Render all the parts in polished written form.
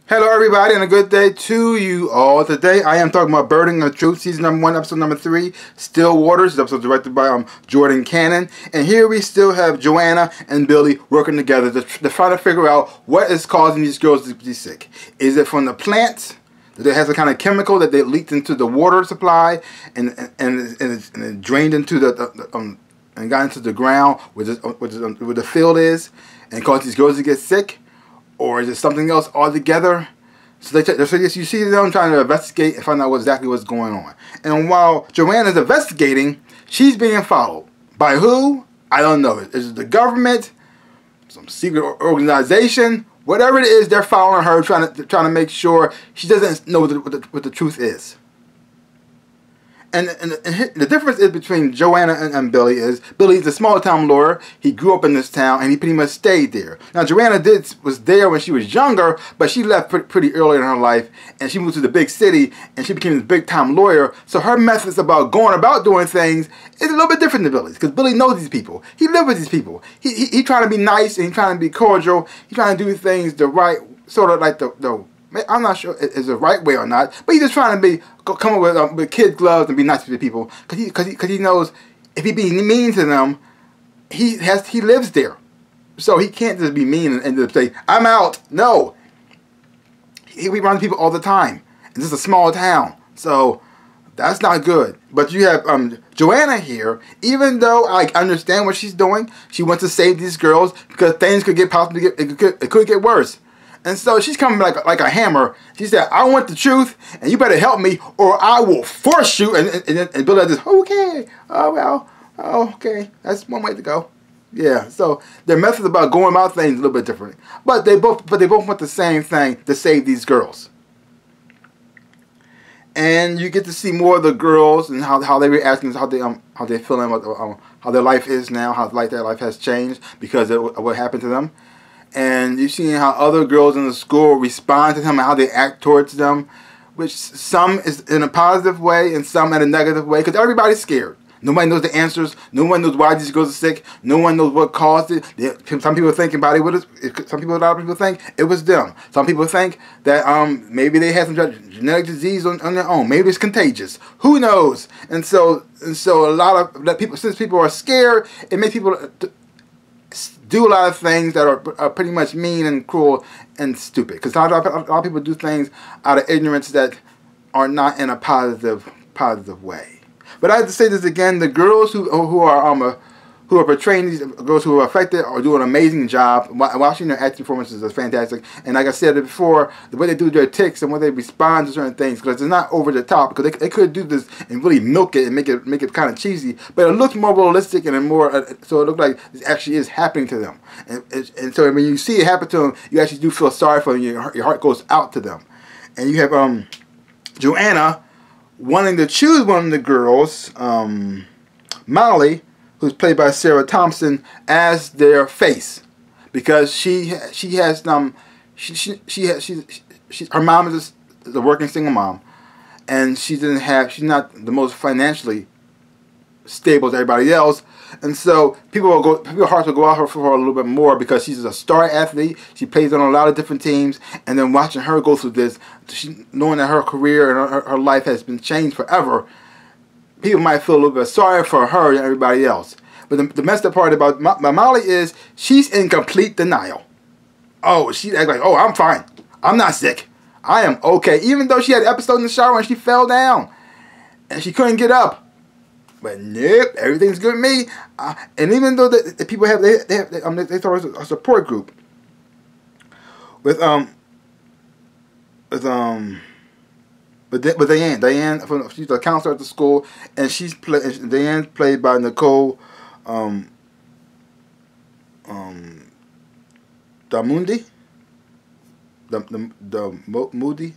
Hello everybody and a good day to you all. Today I am talking about Birding the Truth, season number 1, episode number 3, Still Waters. This episode directed by Jordan Cannon. And here we still have Joanna and Billy working together to try to figure out what is causing these girls to be sick. Is it from the plants? That it has a kind of chemical that they leaked into the water supply and it drained into and got into the ground where the field is and caused these girls to get sick? Or is it something else altogether? So you see them trying to investigate and find out exactly what's going on. And while Joanna is investigating, she's being followed. By who? I don't know. Is it the government? Some secret organization? Whatever it is, they're following her, trying to make sure she doesn't know what the truth is. And the difference is between Joanna and Billy is Billy's a small town lawyer. He grew up in this town and he pretty much stayed there. Now Joanna was there when she was younger, but she left pretty early in her life and she moved to the big city and she became this big time lawyer. So her methods about going about doing things is a little bit different than Billy's because Billy knows these people. He lives with these people. He trying to be nice and he trying to be cordial. He trying to do things the right sort of like I'm not sure it's the right way or not, but he's just trying to come up with kid gloves and be nice to the people because he knows if he be mean to them, he lives there, so he can't just be mean and just say I'm out. No, he runs people all the time. And this is a small town, so that's not good. But you have Joanna here. Even though I understand what she's doing, she wants to save these girls because things could it could get worse. And so she's coming like a hammer. She said, I want the truth, and you better help me, or I will force you. And Billy just, okay, oh, well, oh, okay. That's one way to go. Yeah, so their methods about going about things is a little bit different. But they both want the same thing, to save these girls. And you get to see more of the girls and how they react and how they feeling about how their life is now, how their life has changed because of what happened to them. And you're seeing how other girls in the school respond to them and how they act towards them, which some is in a positive way and some in a negative way, because everybody's scared. Nobody knows the answers. No one knows why these girls are sick. No one knows what caused it. Some people think about it. A lot of people think it was them. Some people think that maybe they had some genetic disease on their own. Maybe it's contagious. Who knows? And so a lot of people, since people are scared, it makes people do a lot of things that are pretty much mean and cruel and stupid. Because a lot of people do things out of ignorance that are not in a positive way. But I have to say this again: the girls who are portraying these girls who are affected are doing an amazing job. Watching their acting performances is fantastic. And like I said before, the way they do their tics and when they respond to certain things, because it's not over the top. Because they could do this and really milk it and make it kind of cheesy, but it looks more realistic and more. So it looks like this actually is happening to them. And so when you see it happen to them, you actually do feel sorry for them. Your heart goes out to them. And you have Joanna wanting to choose one of the girls, Molly, who's played by Sarah Thompson, as their face, because her mom is a working single mom, and she's not the most financially stable as everybody else, and so people's hearts will go out for her a little bit more because she's a star athlete. She plays on a lot of different teams, and then watching her go through this, knowing that her career and her life has been changed forever, people might feel a little bit sorry for her and everybody else. But the messed up part about Molly is she's in complete denial. Oh, she acts like, oh, I'm fine. I'm not sick. I am okay. Even though she had an episode in the shower and she fell down and she couldn't get up. But nope, everything's good with me. And even though the people they throw a support group with Diane, she's a counselor at the school, and Diane's played by Nicole Damundi, Moody,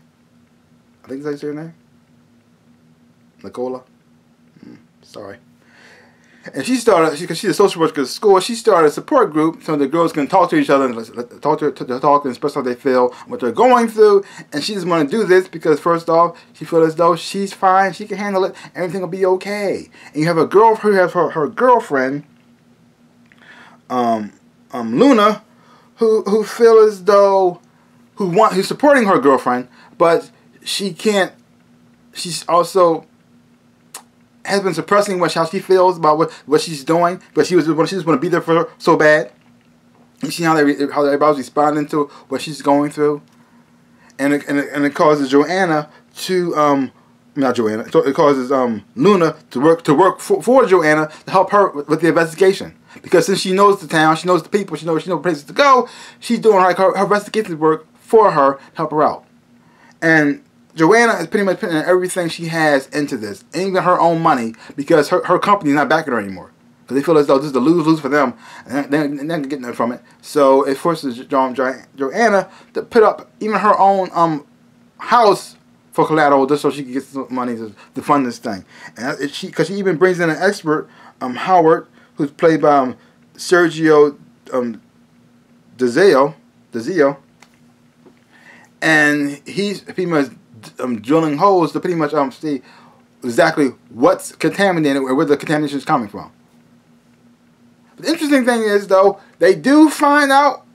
I think that's her name, Nicola. Sorry. And she started, because she's a social worker at school, she started a support group so the girls can talk to each other and talk and express how they feel, what they're going through. And she just want to do this because, first off, she feels as though she's fine, she can handle it, everything will be okay. And you have a girl who has her girlfriend, Luna, who feel as though who's supporting her girlfriend, but she can't. She's also has been suppressing how she feels about what she's doing, but she just want to be there for her so bad. You see how everybody's responding to what she's going through, and it causes Joanna to not Joanna. So it causes Luna to work for Joanna to help her with the investigation, because since she knows the town, she knows the people, she knows places to go. She's doing like her investigation work for her to help her out, and Joanna is pretty much putting everything she has into this, even her own money, because her company's not backing her anymore. Because they feel as though this is a lose-lose for them, and they're not getting nothing from it. So it forces Joanna to put up even her own house for collateral, just so she can get some money to fund this thing. And because she even brings in an expert, Howard, who's played by Sergio DeZio, and he's pretty much drilling holes to pretty much see exactly what's contaminated or where the contamination is coming from. The interesting thing is, though, they do find out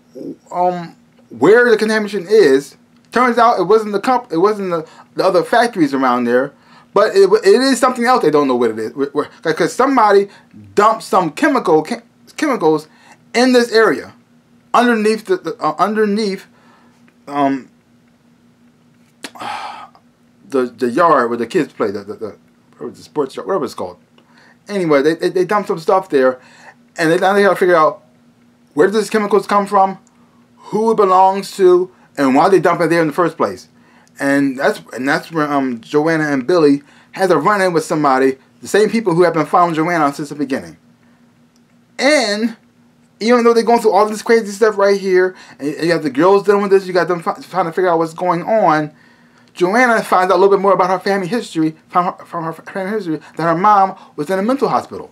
where the contamination is. Turns out it wasn't the other factories around there, but it is something else. They don't know what it is, because somebody dumped some chemicals in this area underneath the yard where the kids play, the sports yard, whatever it's called. Anyway, they dumped some stuff there. And now they got to figure out where does these chemicals come from, who it belongs to, and why they dump it there in the first place. And that's where Joanna and Billy has a run-in with somebody, the same people who have been following Joanna since the beginning. And even though they're going through all this crazy stuff right here, and you have the girls dealing with this, you got them trying to figure out what's going on, Joanna finds out a little bit more about her family history, from her family history, that her mom was in a mental hospital.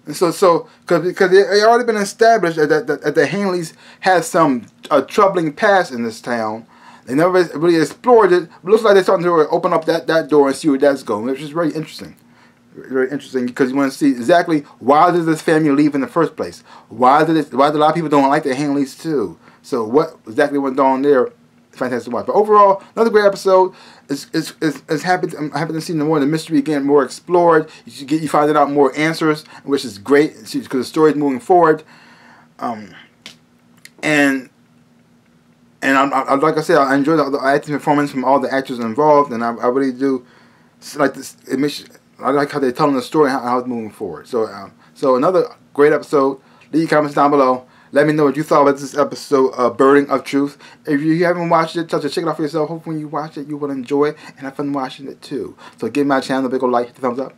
And so because it already been established that the Hanleys have some troubling past in this town. They never really explored it. It looks like they're starting to open up that door and see where that's going, which is very interesting. Very interesting, because you want to see exactly why did this family leave in the first place? Why did a lot of people don't like the Hanleys too? So what exactly went on there? Fantastic to watch. But overall, another great episode. I'm happy to see more of the mystery getting more explored. You find out more answers, which is great because the story's moving forward. And like I said, I enjoyed the acting performance from all the actors involved, and I really do like this. I like how they're telling the story and how it's moving forward. So another great episode. Leave comments down below. Let me know what you thought about this episode of Birding of Truth. If you haven't watched it, check it out for yourself. Hopefully when you watch it, you will enjoy it and have fun watching it too. So give my channel a big old like, hit the thumbs up,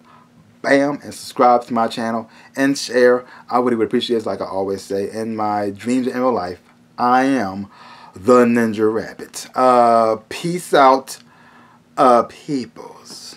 bam, and subscribe to my channel and share. I really would appreciate it, like I always say. In my dreams and in real life, I am the Ninja Rabbit. Peace out, peoples.